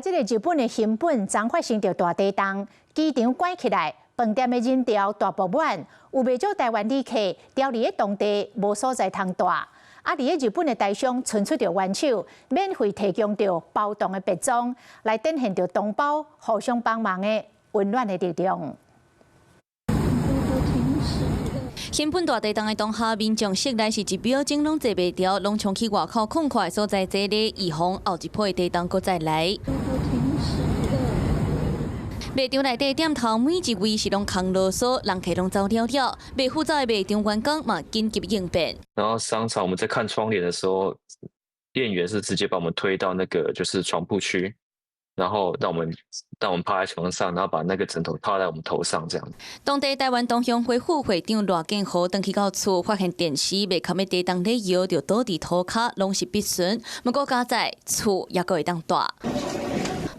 這個日本的新聞昨發生着大地震，機場關起來，飯店的人潮大爆滿，有袂少台灣旅客調離當地無所在通住。啊，佇日本的台商伸出着援手，免費提供着包棟的別裝，來展現着同胞互相幫忙的溫暖的力量。新聞大地震的當下，民眾實來是一秒鐘攏坐袂牢，攏衝去外口空曠所在坐咧，以防後一波的地震閣再來。賣場內底店頭每一位是攏空囉嗦，人客攏走了了。賣護照的賣場員工嘛緊急應變。然後商場我們在看窗簾的時候，店員是直接把我們推到那個就是床鋪區。然後讓我們趴在床上，然後把那個枕頭套在我們頭上，這樣。當地台灣東鄉會副會長羅建豪登去到厝，發現電視未冚的地震咧搖，就倒佇塗骹，攏是必損。不過加在厝也閣會當大。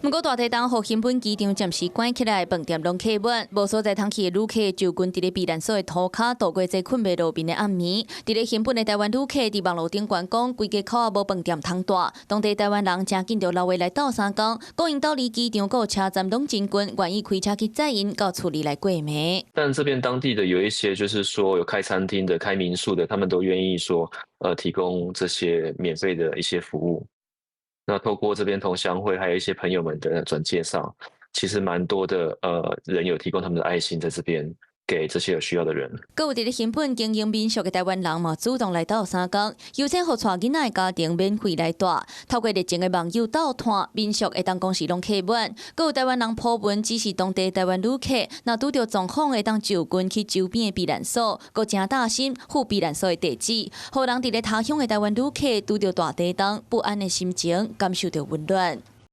不過大地震互新本機場暫時關起來，飯店攏客滿，無所在通去的旅客就近佇咧避難所的塗骹度過這困袂路眠的暗暝。佇咧新本的台灣旅客佇網絡頂懸講，規家口也無飯店通住。當地台灣人真緊着留下來鬥相共，講因兜離機場閣有車站攏真近，願意開車去載因到厝裡來過暝。但這邊當地的有一些就是說有開餐廳的、開民宿的，他們都願意說提供這些免費的一些服務。那透過這邊同鄉會，還有一些朋友們的轉介紹，其實蠻多的人有提供他們的愛心在這邊給這些有需要的人。閣有佇咧新本經營民宿的台灣人嘛，主動來鬥相共，邀請互帶囡仔的家庭免費來住。透過熱情的網友鬥探，民宿會當講是攏客滿。閣有台灣人普文指示當地台灣旅客，若拄着狀況會當就近去周邊的避難所，閣真大心附避難所的地址，互人佇咧他鄉的台灣旅客拄着大地震不安的心情，感受到溫暖。